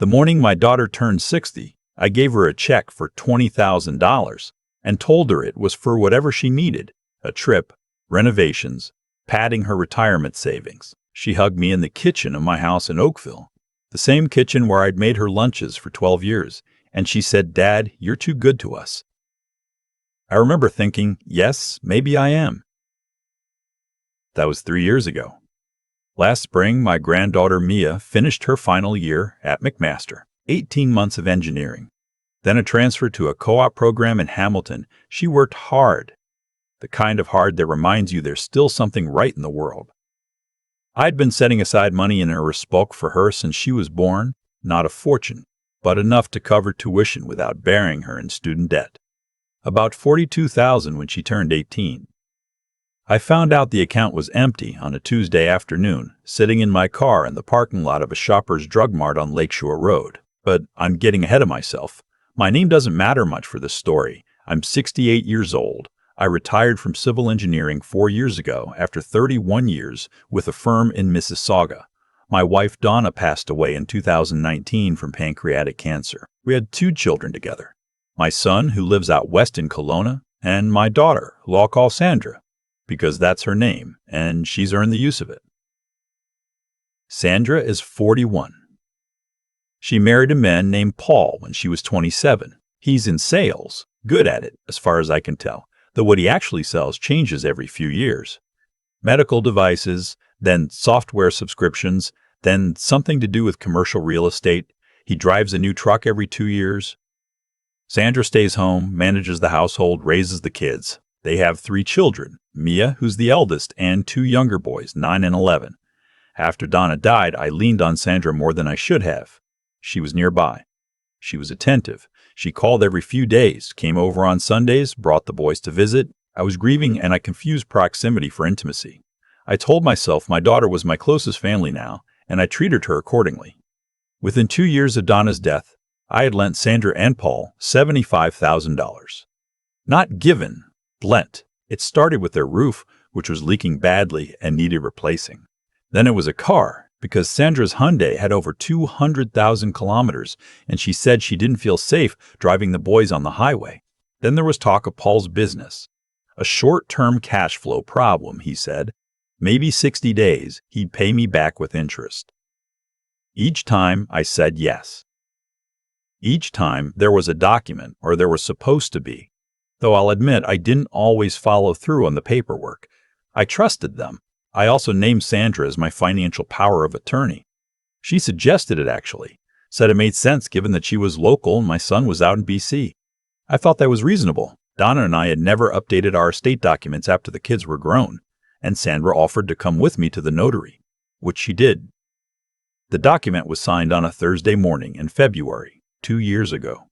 The morning my daughter turned 60, I gave her a check for $20,000 and told her it was for whatever she needed, a trip, renovations, padding her retirement savings. She hugged me in the kitchen of my house in Oakville, the same kitchen where I'd made her lunches for 12 years, and she said, "Dad, you're too good to us." I remember thinking, yes, maybe I am. That was 3 years ago. Last spring, my granddaughter Mia finished her final year at McMaster, 18 months of engineering. Then a transfer to a co-op program in Hamilton. She worked hard, the kind of hard that reminds you there's still something right in the world. I'd been setting aside money in her bespoke for her since she was born, not a fortune, but enough to cover tuition without burying her in student debt. About $42,000 when she turned 18. I found out the account was empty on a Tuesday afternoon, sitting in my car in the parking lot of a Shoppers Drug Mart on Lakeshore Road. But I'm getting ahead of myself. My name doesn't matter much for this story. I'm 68 years old. I retired from civil engineering 4 years ago after 31 years with a firm in Mississauga. My wife Donna passed away in 2019 from pancreatic cancer. We had 2 children together. My son, who lives out west in Kelowna, and my daughter, who I'll call Sandra, because that's her name, and she's earned the use of it. Sandra is 41. She married a man named Paul when she was 27. He's in sales, good at it, as far as I can tell, though what he actually sells changes every few years. Medical devices, then software subscriptions, then something to do with commercial real estate. He drives a new truck every 2 years. Sandra stays home, manages the household, raises the kids. They have 3 children, Mia, who's the eldest, and 2 younger boys, 9 and 11. After Donna died, I leaned on Sandra more than I should have. She was nearby. She was attentive. She called every few days, came over on Sundays, brought the boys to visit. I was grieving and I confused proximity for intimacy. I told myself my daughter was my closest family now, and I treated her accordingly. Within 2 years of Donna's death, I had lent Sandra and Paul $75,000. Not given, lent. It started with their roof, which was leaking badly and needed replacing. Then it was a car, because Sandra's Hyundai had over 200,000 kilometers, and she said she didn't feel safe driving the boys on the highway. Then there was talk of Paul's business. A short-term cash flow problem, he said. Maybe 60 days, he'd pay me back with interest. Each time I said yes. Each time there was a document, or there was supposed to be, though I'll admit I didn't always follow through on the paperwork. I trusted them. I also named Sandra as my financial power of attorney. She suggested it actually, said it made sense given that she was local and my son was out in BC. I thought that was reasonable. Donna and I had never updated our estate documents after the kids were grown, and Sandra offered to come with me to the notary, which she did. The document was signed on a Thursday morning in February, 2 years ago.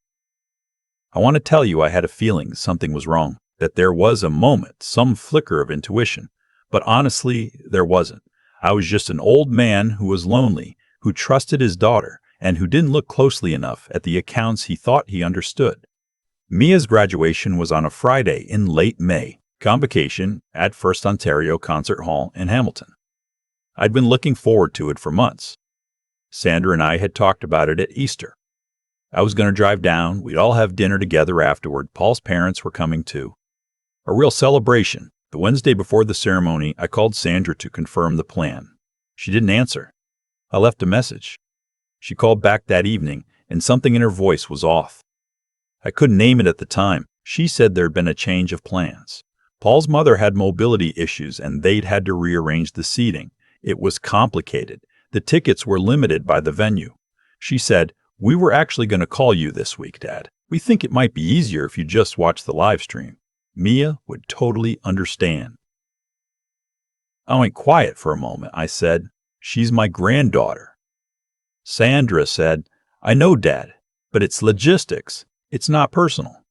I want to tell you I had a feeling something was wrong, that there was a moment, some flicker of intuition. But honestly, there wasn't. I was just an old man who was lonely, who trusted his daughter, and who didn't look closely enough at the accounts he thought he understood. Mia's graduation was on a Friday in late May, convocation at First Ontario Concert Hall in Hamilton. I'd been looking forward to it for months. Sandra and I had talked about it at Easter. I was going to drive down. We'd all have dinner together afterward. Paul's parents were coming too. A real celebration. The Wednesday before the ceremony, I called Sandra to confirm the plan. She didn't answer. I left a message. She called back that evening, and something in her voice was off. I couldn't name it at the time. She said there'd been a change of plans. Paul's mother had mobility issues, and they'd had to rearrange the seating. It was complicated. The tickets were limited by the venue. She said, "We were actually going to call you this week, Dad. We think it might be easier if you just watch the live stream." Mia would totally understand. I went quiet for a moment. I said, "She's my granddaughter." Sandra said, "I know, Dad, but it's logistics. It's not personal."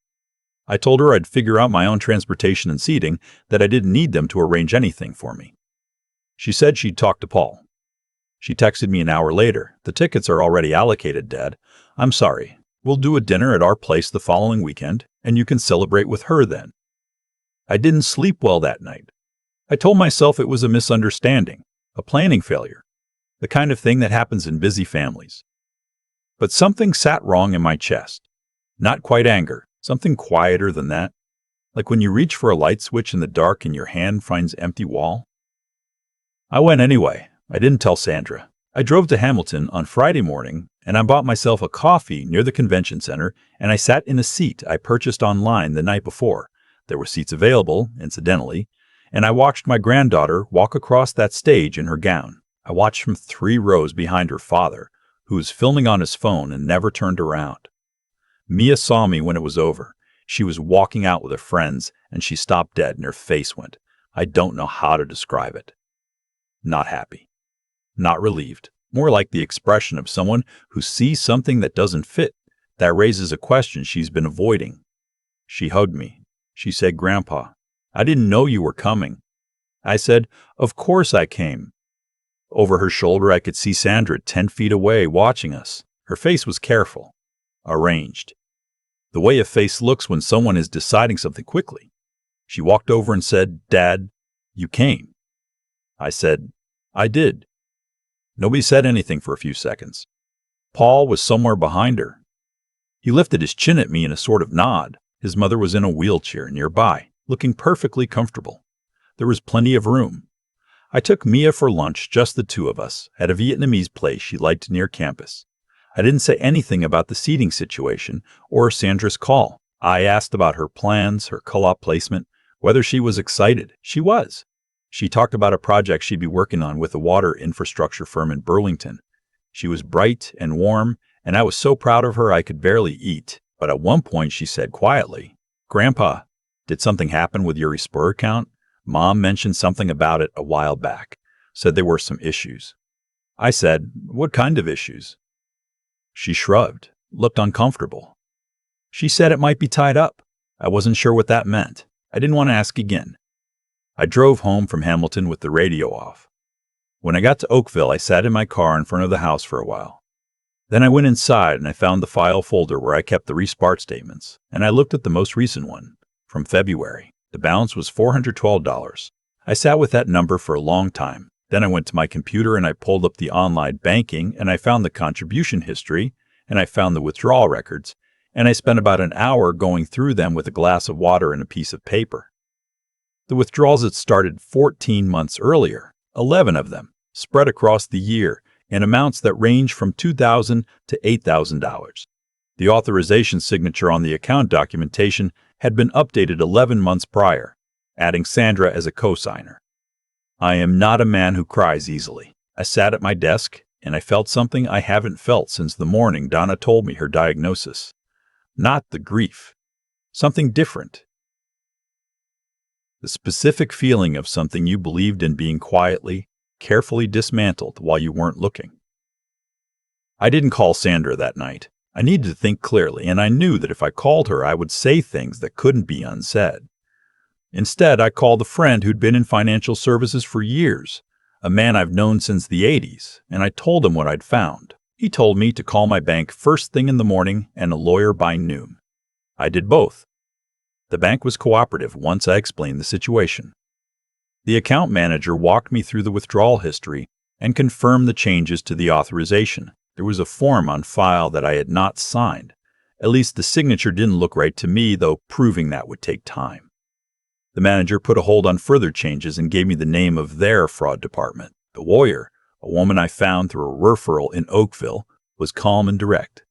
I told her I'd figure out my own transportation and seating, that I didn't need them to arrange anything for me. She said she'd talk to Paul. She texted me an hour later. "The tickets are already allocated, Dad. I'm sorry. We'll do a dinner at our place the following weekend, and you can celebrate with her then." I didn't sleep well that night. I told myself it was a misunderstanding, a planning failure, the kind of thing that happens in busy families. But something sat wrong in my chest. Not quite anger, something quieter than that. Like when you reach for a light switch in the dark and your hand finds empty wall. I went anyway. I didn't tell Sandra. I drove to Hamilton on Friday morning, and I bought myself a coffee near the convention center, and I sat in a seat I purchased online the night before. There were seats available, incidentally, and I watched my granddaughter walk across that stage in her gown. I watched from 3 rows behind her father, who was filming on his phone and never turned around. Mia saw me when it was over. She was walking out with her friends, and she stopped dead and her face went. I don't know how to describe it. Not happy. Not relieved. More like the expression of someone who sees something that doesn't fit, that raises a question she's been avoiding. She hugged me. She said, "Grandpa, I didn't know you were coming." I said, "Of course I came." Over her shoulder, I could see Sandra 10 feet away watching us. Her face was careful, arranged. The way a face looks when someone is deciding something quickly. She walked over and said, "Dad, you came." I said, "I did." Nobody said anything for a few seconds. Paul was somewhere behind her. He lifted his chin at me in a sort of nod. His mother was in a wheelchair nearby, looking perfectly comfortable. There was plenty of room. I took Mia for lunch, just the 2 of us, at a Vietnamese place she liked near campus. I didn't say anything about the seating situation or Sandra's call. I asked about her plans, her co-op placement, whether she was excited. She was. She talked about a project she'd be working on with a water infrastructure firm in Burlington. She was bright and warm, and I was so proud of her I could barely eat. But at one point she said quietly, "Grandpa, did something happen with your Spur account? Mom mentioned something about it a while back, said there were some issues." I said, "What kind of issues?" She shrugged, looked uncomfortable. She said it might be tied up. I wasn't sure what that meant. I didn't want to ask again. I drove home from Hamilton with the radio off. When I got to Oakville, I sat in my car in front of the house for a while. Then I went inside and I found the file folder where I kept the Respart statements, and I looked at the most recent one, from February. The balance was $412. I sat with that number for a long time. Then I went to my computer and I pulled up the online banking and I found the contribution history and I found the withdrawal records, and I spent about an hour going through them with a glass of water and a piece of paper. The withdrawals had started 14 months earlier, 11 of them, spread across the year, in amounts that range from $2,000 to $8,000. The authorization signature on the account documentation had been updated 11 months prior, adding Sandra as a co-signer. I am not a man who cries easily. I sat at my desk, and I felt something I haven't felt since the morning Donna told me her diagnosis. Not the grief. Something different. The specific feeling of something you believed in being quietly, carefully dismantled while you weren't looking. I didn't call Sandra that night. I needed to think clearly, and I knew that if I called her, I would say things that couldn't be unsaid. Instead, I called a friend who'd been in financial services for years, a man I've known since the 80s, and I told him what I'd found. He told me to call my bank first thing in the morning and a lawyer by noon. I did both. The bank was cooperative once I explained the situation. The account manager walked me through the withdrawal history and confirmed the changes to the authorization. There was a form on file that I had not signed. At least the signature didn't look right to me, though proving that would take time. The manager put a hold on further changes and gave me the name of their fraud department. The lawyer, a woman I found through a referral in Oakville, was calm and direct.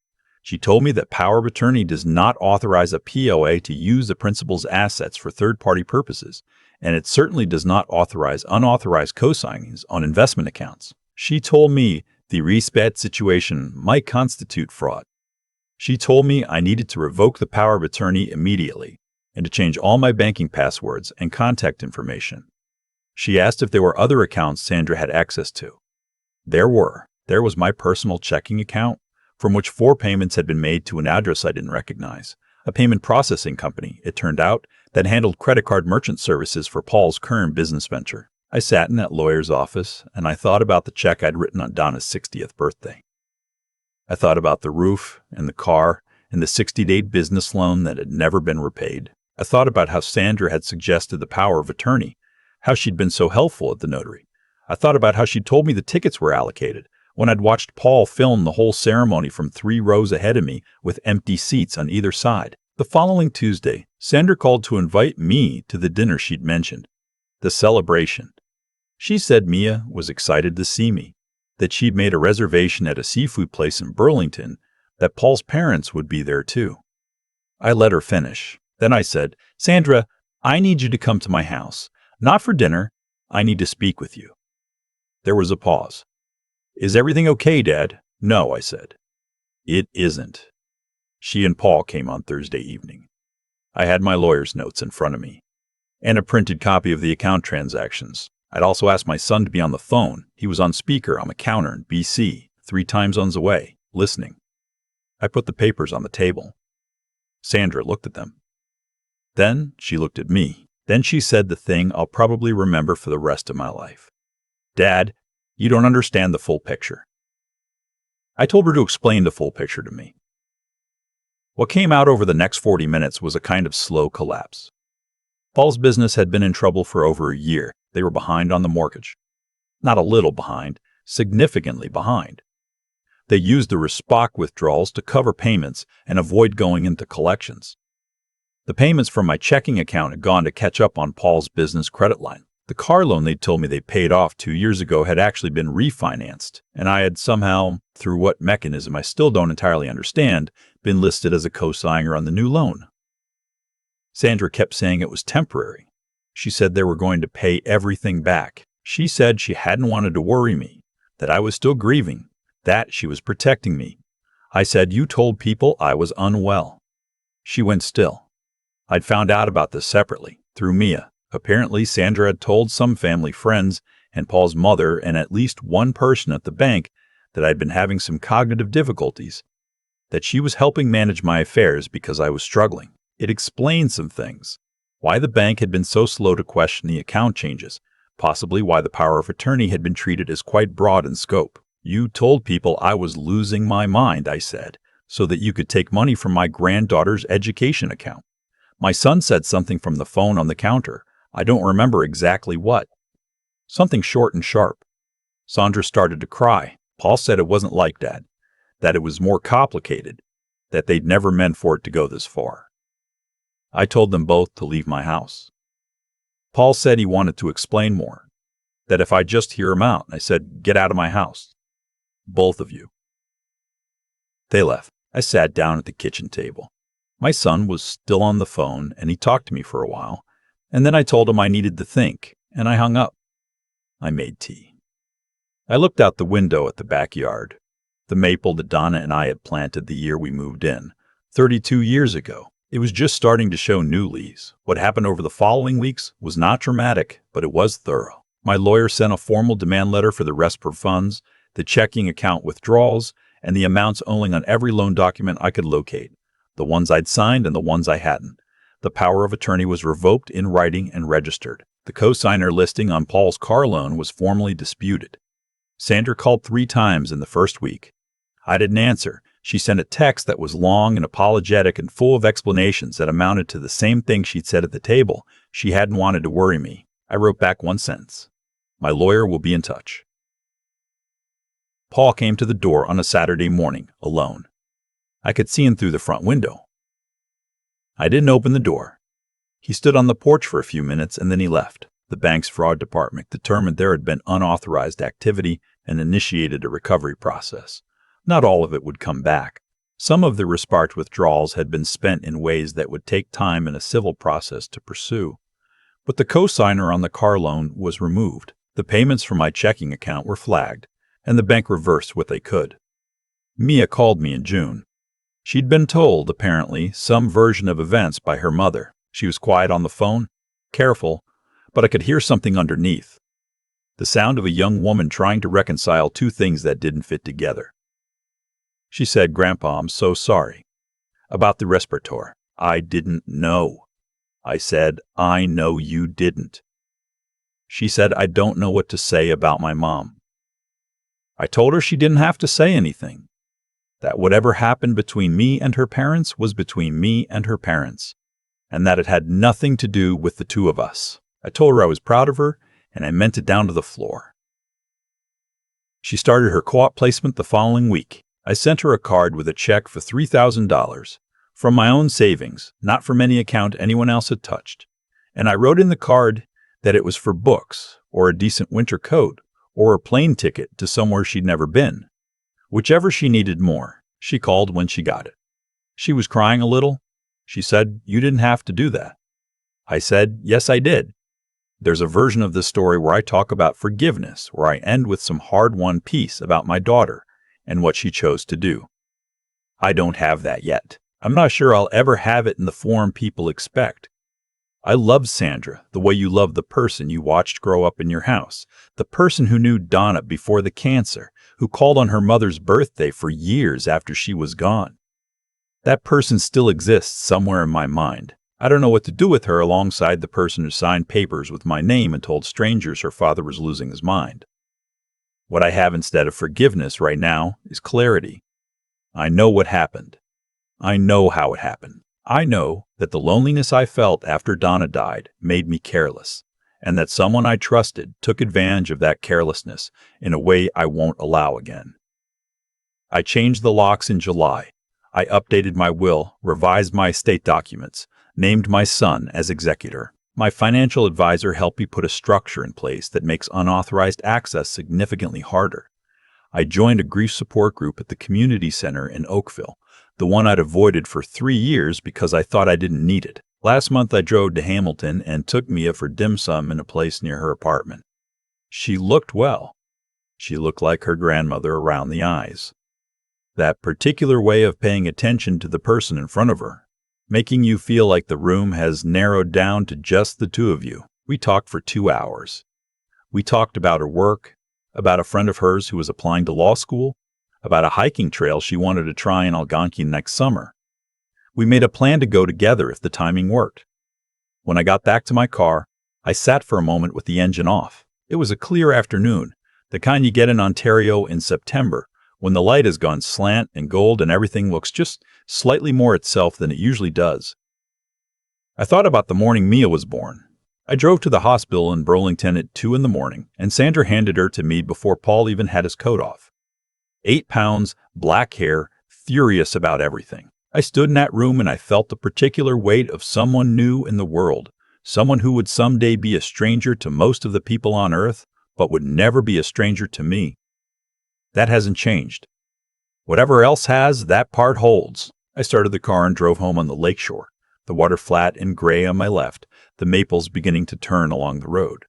She told me that power of attorney does not authorize a POA to use the principal's assets for third-party purposes, and it certainly does not authorize unauthorized co-signings on investment accounts. She told me the Respart situation might constitute fraud. She told me I needed to revoke the power of attorney immediately and to change all my banking passwords and contact information. She asked if there were other accounts Sandra had access to. There were. There was my personal checking account, from which 4 payments had been made to an address I didn't recognize, a payment processing company, it turned out, that handled credit card merchant services for Paul's current business venture. I sat in that lawyer's office, and I thought about the check I'd written on Donna's 60th birthday. I thought about the roof and the car and the 60-day business loan that had never been repaid. I thought about how Sandra had suggested the power of attorney, how she'd been so helpful at the notary. I thought about how she'd told me the tickets were allocated, when I'd watched Paul film the whole ceremony from 3 rows ahead of me with empty seats on either side. The following Tuesday, Sandra called to invite me to the dinner she'd mentioned, the celebration. She said Mia was excited to see me, that she'd made a reservation at a seafood place in Burlington, that Paul's parents would be there too. I let her finish. Then I said, "Sandra, I need you to come to my house. Not for dinner. I need to speak with you." There was a pause. "Is everything okay, Dad?" "No," I said. "It isn't." She and Paul came on Thursday evening. I had my lawyer's notes in front of me, and a printed copy of the account transactions. I'd also asked my son to be on the phone. He was on speaker on the counter in BC, 3 time zones away, listening. I put the papers on the table. Sandra looked at them. Then she looked at me. Then she said the thing I'll probably remember for the rest of my life. "Dad, you don't understand the full picture." I told her to explain the full picture to me. What came out over the next 40 minutes was a kind of slow collapse. Paul's business had been in trouble for over a year. They were behind on the mortgage. Not a little behind, significantly behind. They used the Respoc withdrawals to cover payments and avoid going into collections. The payments from my checking account had gone to catch up on Paul's business credit line. The car loan they'd told me they paid off 2 years ago had actually been refinanced, and I had somehow, through what mechanism I still don't entirely understand, been listed as a co-signer on the new loan. Sandra kept saying it was temporary. She said they were going to pay everything back. She said she hadn't wanted to worry me, that I was still grieving, that she was protecting me. I said, "You told people I was unwell." She went still. I'd found out about this separately, through Mia. Apparently, Sandra had told some family friends and Paul's mother and at least one person at the bank that I'd been having some cognitive difficulties, that she was helping manage my affairs because I was struggling. It explained some things. Why the bank had been so slow to question the account changes, possibly why the power of attorney had been treated as quite broad in scope. "You told people I was losing my mind," I said, "so that you could take money from my granddaughter's education account." My son said something from the phone on the counter. I don't remember exactly what. Something short and sharp. Sandra started to cry. Paul said it wasn't like that it it was more complicated, that they'd never meant for it to go this far. I told them both to leave my house. Paul said he wanted to explain more, that if I'd just hear him out. I said, "Get out of my house. Both of you." They left. I sat down at the kitchen table. My son was still on the phone, and he talked to me for a while, and then I told him I needed to think, and I hung up. I made tea. I looked out the window at the backyard, the maple that Donna and I had planted the year we moved in, 32 years ago. It was just starting to show new leaves. What happened over the following weeks was not dramatic, but it was thorough. My lawyer sent a formal demand letter for the RESPR funds, the checking account withdrawals, and the amounts owing on every loan document I could locate, the ones I'd signed and the ones I hadn't. The power of attorney was revoked in writing and registered. The co-signer listing on Paul's car loan was formally disputed. Sandra called 3 times in the first week. I didn't answer. She sent a text that was long and apologetic and full of explanations that amounted to the same thing she'd said at the table. She hadn't wanted to worry me. I wrote back one sentence. "My lawyer will be in touch." Paul came to the door on a Saturday morning, alone. I could see him through the front window. I didn't open the door. He stood on the porch for a few minutes and then he left. The bank's fraud department determined there had been unauthorized activity and initiated a recovery process. Not all of it would come back. Some of the Respoc withdrawals had been spent in ways that would take time in a civil process to pursue. But the co-signer on the car loan was removed. The payments from my checking account were flagged, and the bank reversed what they could. Mia called me in June. She'd been told, apparently, some version of events by her mother. She was quiet on the phone, careful, but I could hear something underneath. The sound of a young woman trying to reconcile 2 things that didn't fit together. She said, "Grandpa, I'm so sorry. About the respirator. I didn't know." I said, "I know you didn't." She said, "I don't know what to say about my mom." I told her she didn't have to say anything, that whatever happened between me and her parents was between me and her parents, and that it had nothing to do with the 2 of us. I told her I was proud of her, and I meant it down to the floor. She started her co-op placement the following week. I sent her a card with a check for $3,000 from my own savings, not from any account anyone else had touched. And I wrote in the card that it was for books, or a decent winter coat, or a plane ticket to somewhere she'd never been. Whichever she needed more, she called when she got it. She was crying a little. She said, "You didn't have to do that." I said, "Yes, I did." There's a version of this story where I talk about forgiveness, where I end with some hard-won piece about my daughter and what she chose to do. I don't have that yet. I'm not sure I'll ever have it in the form people expect. I love Sandra the way you love the person you watched grow up in your house, the person who knew Donna before the cancer, who called on her mother's birthday for years after she was gone. That person still exists somewhere in my mind. I don't know what to do with her alongside the person who signed papers with my name and told strangers her father was losing his mind. What I have instead of forgiveness right now is clarity. I know what happened. I know how it happened. I know that the loneliness I felt after Donna died made me careless, and that someone I trusted took advantage of that carelessness in a way I won't allow again. I changed the locks in July. I updated my will, revised my estate documents, named my son as executor. My financial advisor helped me put a structure in place that makes unauthorized access significantly harder. I joined a grief support group at the community center in Oakville, the one I'd avoided for 3 years because I thought I didn't need it. Last month I drove to Hamilton and took Mia for dim sum in a place near her apartment. She looked well. She looked like her grandmother around the eyes. That particular way of paying attention to the person in front of her, making you feel like the room has narrowed down to just the two of you. We talked for 2 hours. We talked about her work, about a friend of hers who was applying to law school, about a hiking trail she wanted to try in Algonquin next summer. We made a plan to go together if the timing worked. When I got back to my car, I sat for a moment with the engine off. It was a clear afternoon, the kind you get in Ontario in September, when the light has gone slant and gold and everything looks just slightly more itself than it usually does. I thought about the morning Mia was born. I drove to the hospital in Burlington at 2 a.m, and Sandra handed her to me before Paul even had his coat off. 8 pounds, black hair, furious about everything. I stood in that room and I felt the particular weight of someone new in the world, someone who would someday be a stranger to most of the people on earth, but would never be a stranger to me. That hasn't changed. Whatever else has, that part holds. I started the car and drove home on the lakeshore, the water flat and gray on my left, the maples beginning to turn along the road.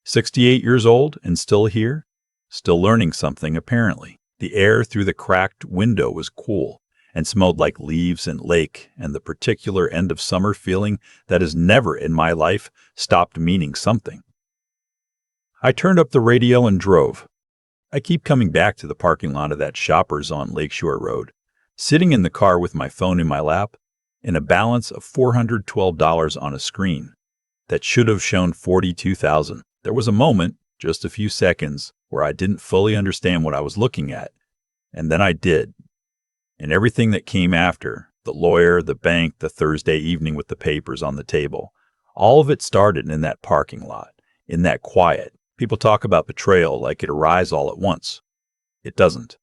68 years old and still here, still learning something apparently. The air through the cracked window was cool and smelled like leaves and lake and the particular end of summer feeling that has never in my life stopped meaning something. I turned up the radio and drove. I keep coming back to the parking lot of that Shoppers on Lakeshore Road, sitting in the car with my phone in my lap, and a balance of $412 on a screen that should have shown $42,000. There was a moment, just a few seconds, where I didn't fully understand what I was looking at, and then I did. And everything that came after, the lawyer, the bank, the Thursday evening with the papers on the table, all of it started in that parking lot, in that quiet. People talk about betrayal like it arrives all at once. It doesn't.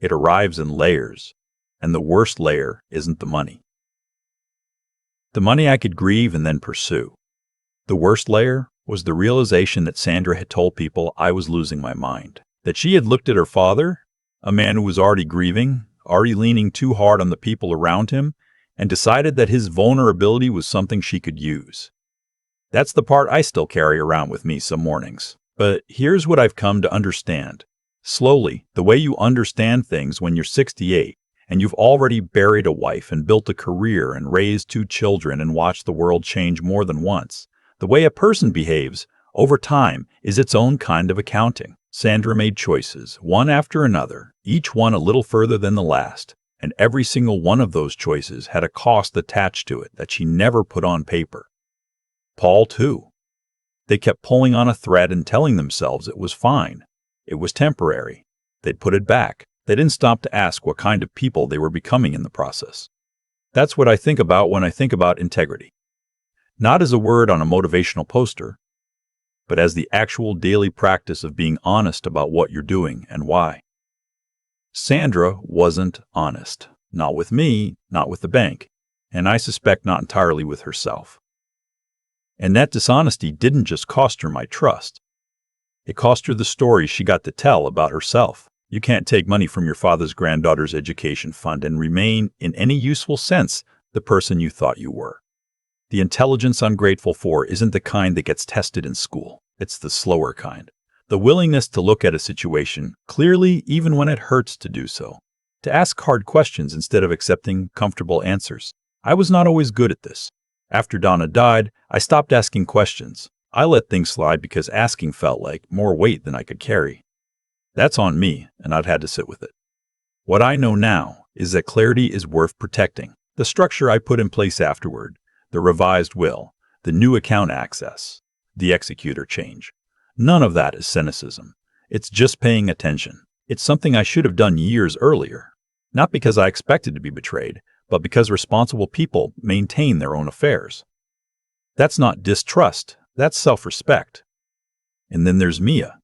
It arrives in layers, and the worst layer isn't the money. The money I could grieve and then pursue. The worst layer was the realization that Sandra had told people I was losing my mind, that she had looked at her father, a man who was already grieving, already leaning too hard on the people around him, and decided that his vulnerability was something she could use. That's the part I still carry around with me some mornings. But here's what I've come to understand. Slowly, the way you understand things when you're 68, and you've already buried a wife and built a career and raised 2 children and watched the world change more than once, the way a person behaves over time is its own kind of accounting. Sandra made choices, one after another, each one a little further than the last, and every single one of those choices had a cost attached to it that she never put on paper. Paul, too. They kept pulling on a thread and telling themselves it was fine. It was temporary. They'd put it back. They didn't stop to ask what kind of people they were becoming in the process. That's what I think about when I think about integrity. Not as a word on a motivational poster, but as the actual daily practice of being honest about what you're doing and why. Sandra wasn't honest. Not with me, not with the bank, and I suspect not entirely with herself. And that dishonesty didn't just cost her my trust. It cost her the story she got to tell about herself. You can't take money from your father's granddaughter's education fund and remain, in any useful sense, the person you thought you were. The intelligence I'm grateful for isn't the kind that gets tested in school. It's the slower kind. The willingness to look at a situation clearly even when it hurts to do so. To ask hard questions instead of accepting comfortable answers. I was not always good at this. After Donna died, I stopped asking questions. I let things slide because asking felt like more weight than I could carry. That's on me, and I've had to sit with it. What I know now is that clarity is worth protecting. The structure I put in place afterward, the revised will, the new account access, the executor change. None of that is cynicism. It's just paying attention. It's something I should have done years earlier. Not because I expected to be betrayed, but because responsible people maintain their own affairs. That's not distrust, that's self-respect. And then there's Mia.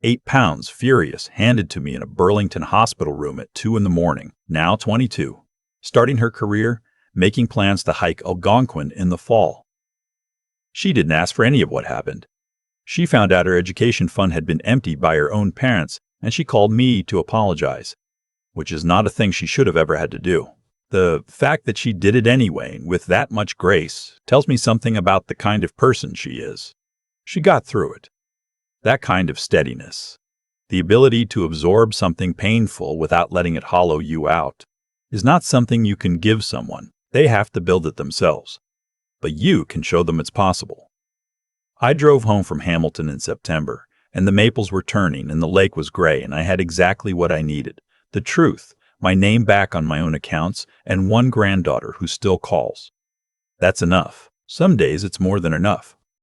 8 pounds, furious, handed to me in a Burlington hospital room at 2 a.m, now 22, starting her career, making plans to hike Algonquin in the fall. She didn't ask for any of what happened. She found out her education fund had been emptied by her own parents, and she called me to apologize, which is not a thing she should have ever had to do. The fact that she did it anyway, with that much grace, tells me something about the kind of person she is. She got through it. That kind of steadiness, the ability to absorb something painful without letting it hollow you out, is not something you can give someone. They have to build it themselves. But you can show them it's possible. I drove home from Hamilton in September, and the maples were turning and the lake was gray, and I had exactly what I needed. The truth, my name back on my own accounts, and one granddaughter who still calls. That's enough. Some days it's more than enough.